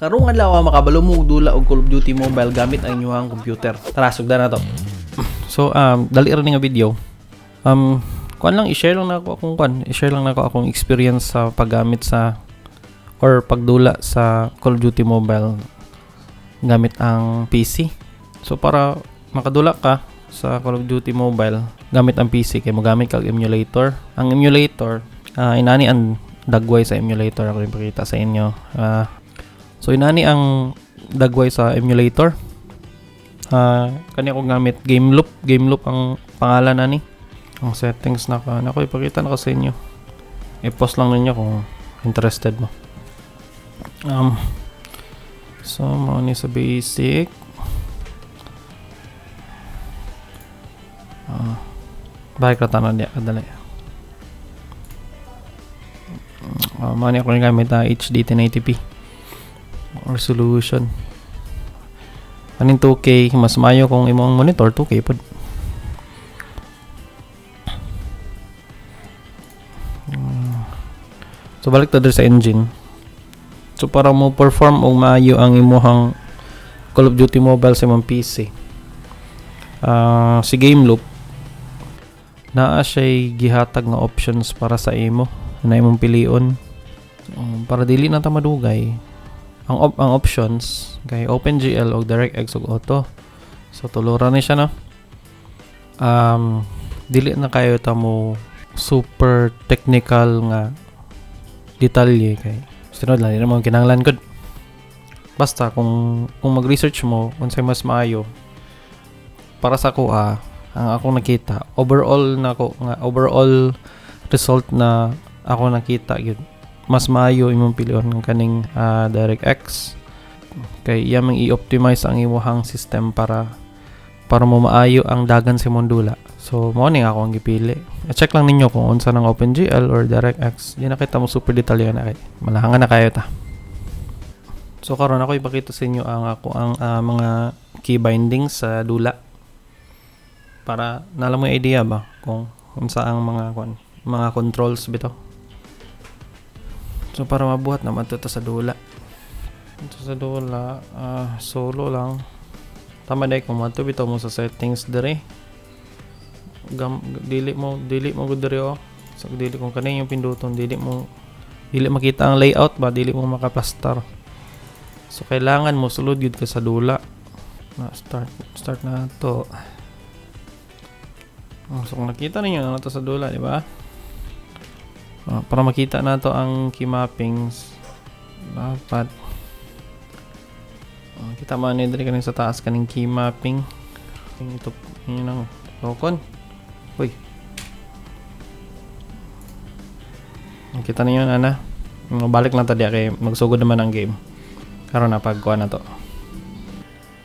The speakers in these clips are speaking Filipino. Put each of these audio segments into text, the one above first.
Karong adlaw makabalo mo dula og Call of Duty Mobile gamit ang inyong computer. Tara, sugdan na to. So, dali ra ni nga video. Kuan lang i-share lang nako akong experience sa paggamit sa or pagdula sa Call of Duty Mobile gamit ang PC. So para makadula ka sa Call of Duty Mobile gamit ang PC kay magamit kag emulator. Ang emulator, inani ang dagway sa emulator ako ipakita sa inyo. So inani ang dagway sa emulator. Kani ako gamit game loop ang pangalan ani. Ang settings na ako ipakita na ko sa inyo. I-post lang ninyo kung interested mo. So mo ni sa basic. Balik na tanan dia kadali. Mani ako gamit HD 1080p resolution. Aning 2K mas maayo kung imong monitor 2K pod. So balik ta sa engine. So para mo perform og maayo ang imong Call of Duty Mobile sa imong PC. Si game loop naa siya gihatag nga options para sa imo na imong pilion. Para dili na ta madugay. Ang options kay OpenGL o DirectX ug Auto. So tulura ni siya no. Dili na kayo ta mo super technical nga detalye kay sunod lang mo kinahanglan gud. Basta kung mag-research mo unsay mas maayo para sa ko ang akong nakita overall result na ako nakita yun mas maayo imong pilion ng kaning DirectX kay iyang i-optimize ang imong system para mo maayo ang dagan sa imong dula. So mo ni ako ang gipili. I-check lang ninyo kung unsa nang OpenGL or DirectX. Di na kita mo super detalye na kay malahangan na kayo ta. So karon ako ipakita sa inyo ang mga key bindings sa dula para nala mo idea ba kung unsa ang mga controls bitaw. So para mabuhat naman ito sa dula. Ito sa dula, solo lang. Tama dahil kung mato bitaw mo sa settings dire. Dili mo gud dire oh. So dili kung kanin yung pinduton, dili makita ang layout ba, dili mo makaplastar. So kailangan mo sulod gud ka sa dula. Start na to. So kung nakita ninyo na ito sa dula, di ba? Para makita na to ang key mappings dapat kita man ni diri kaning sa taas kaning key mapping ito yun ang token. Uy, kita ninyo na balik lang ta diya kay magsugod naman ang game karon na pagkuha na to.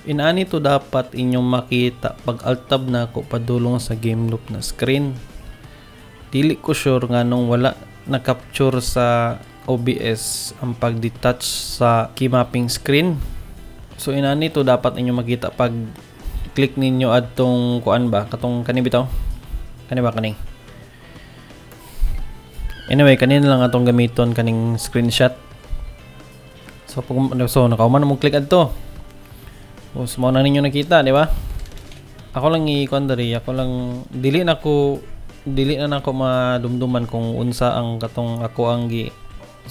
Inani to dapat inyong makita pag alt tab na ako padulong sa game loop na screen. Dili ko sure nga nung wala na-capture sa OBS ang pag-detach sa key mapping screen. So inani to dapat inyo makita pag click ninyo adtong kuan ba katong kani bitaw. Kani ba kani? Anyway, kanina lang atong gamiton kaning screenshot. So nakauman mo click adto. So mo na ninyo nakita, di ba? Ako lang i-kuan diri, dili na nako madumduman kung unsa ang katong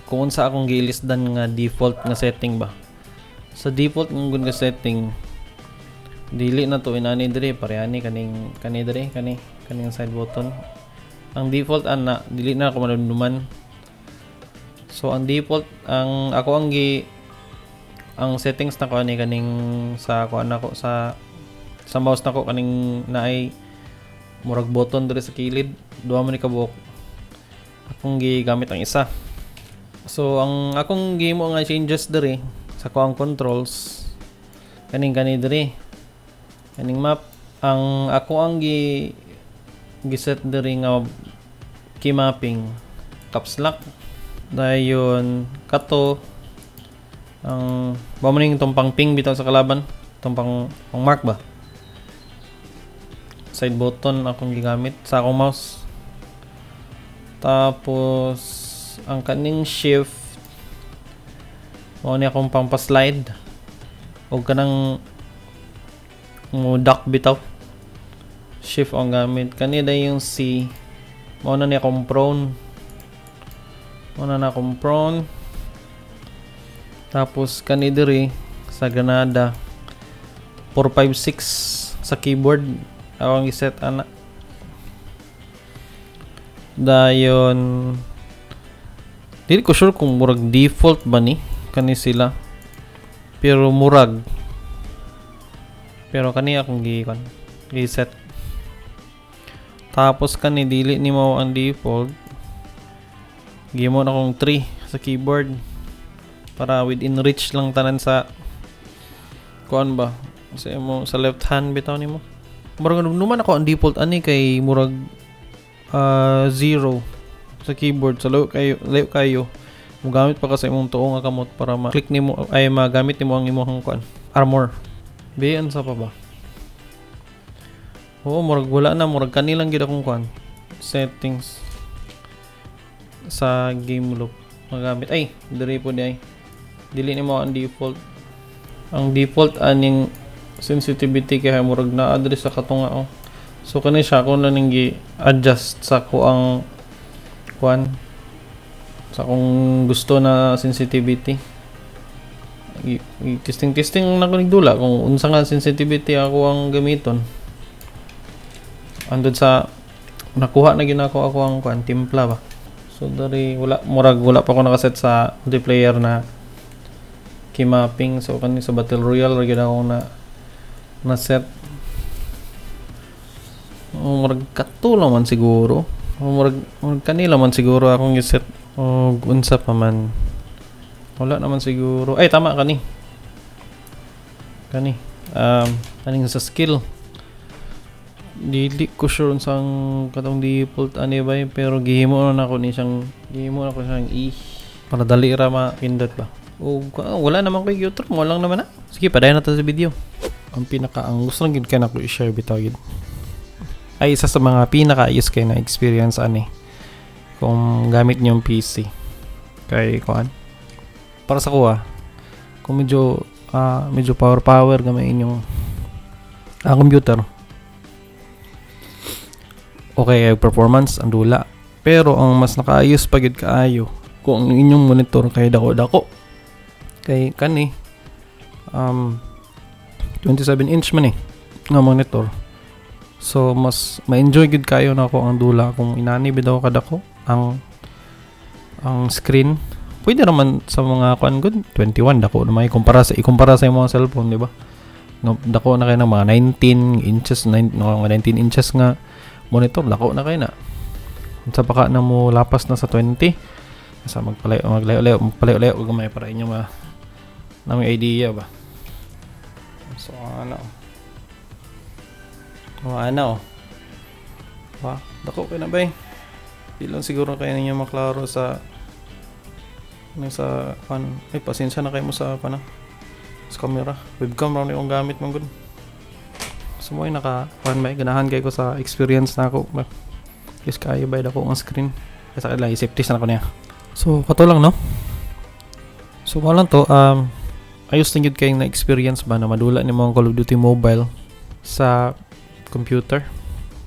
kung unsa akong gilisdan nga default nga setting ba. Sa default ng nga setting dili na to inani dire parehani kaning side button. Ang default dili na ako madumduman. So ang default ang settings na ko kaning sa kuan nako sa mouse nako kaning naay murag button diri sa kilid, duha man ni kabuok. Akong gigamit ang isa. So ang akong gimo nga changes diri sa ko ang controls kani diri. Kaning map ang ako ang giset diri nga key mapping caps lock. Dayon kato ang bamaning tumpang ping bitaw sa kalaban, tumpang mark ba. Side button akong gigamit sa akong mouse. Tapos ang kaning shift Mao ni akong pampaslide. O kanang mo duck bitaw. Shift ang gamit. Kanina yung C. Mao na ni akong prone. Tapos kanidiri sa Granada 456 sa keyboard awang iset ana. Dayon dili ko sure kung murag default ba ni kani sila. Pero murag. Pero kani akong gi-set. Tapos kani dili ni mao ang default. Gimo na akong 3 sa keyboard para within reach lang tanan sa kuan ba sa left hand bitaw nimo. Murag numan ako ang default ani kay murag 0 sa keyboard sa layo kayo magamit pa ka sa imong tuong nga kamot para ma-click nimo ay magamit nimo ang imong kuan armor. Biyan sa pa ba? Oo, murag wala na, murag kanilang gid akong kuan settings sa game loop magamit. Ay, diri po di ay. Dili nimo ang default. Ang default aning sensitivity kaya murag na address sa katunga oh. So kani siya ko na ning gi-adjust sa ko ang kuan sa kung gusto na sensitivity. Testing na ko nigdula kung unsa nga sensitivity ako ang gamiton. Andun sa nakuha na ginako ako ang kuan timpla ba. So dari wala pa ako nakaset sa multiplayer na key mapping. So kani sa Battle Royale ra gyud ako na set. Murag katulong man siguro. Murag kanila man siguro akong i-set. O unsa pa man. Wala naman siguro. Ay tama kani. Kaning sa skill. Dili ko sure unsang katong default ani ba pero gihimo na ako siyang E para dali ra mapindot ba. O wala naman ko YouTube mo lang naman na. Sige padayon na ta sa video. Ang gusto lang gid kay nako i-share bitaw gid. Ay isa sa mga pinaka-ayos kay na experience ani kung gamit niyo yung PC kay kuan para sa kuha kung medyo power gamitin yung computer okay performance ang dula pero ang mas nakaayos pagid kaayo kung ang inyong monitor kay dako kay kani 27 inch man nga monitor. So mas ma-enjoy gid kayo na ako ang dula kung inani bidaw kadako ang screen. Pwede naman sa mga kuan good 21 dako na may ikumpara sa mga cellphone, di ba? Dako na kayo ng mga 19 inches nga monitor, dako na kayo na. Sa baka na mo lapas na sa 20. Sa magpalayo gamay para inyo na may idea ba. So ano dako kayo na ba di lang siguro kayo ninyo maklaro sa ay pasensya na kayo mo sa camera webcam rin yung gamit mong good so mo ay ganahan kayo ko sa experience na ako yes kayo ba dako ang screen kasi kailangan i-safety na ako niya so kato lang no so mo lang to ayos lang yun kayong na experience ba na madula ni mga Call of Duty Mobile sa computer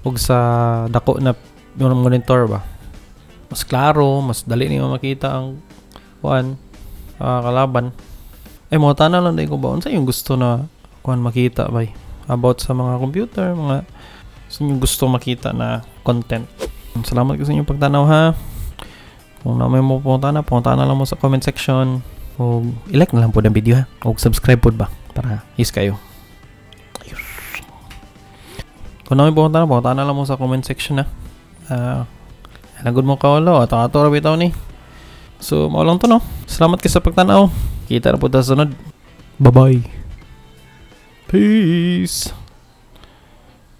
ug sa dako na yung monitor ba mas klaro mas dali niyo makita ang kalaban ay mo tanan lang din ko ba unsa yung gusto na makita ba about sa mga computer mga sa inyo gusto makita na content. Salamat sa inyong pagtanaw ha. Kung na may mo punta na lang mo sa comment section o i-like na lang po ang video ha o subscribe po ba para is kayo. Kung na may pumunta na lang mo sa comment section na. Nagod mo kawalo at ato ra bitaw ni. So, mao lang to no. Salamat kayo sa pagtanaw. Kita na po ta sa sunod. Bye-bye. Peace.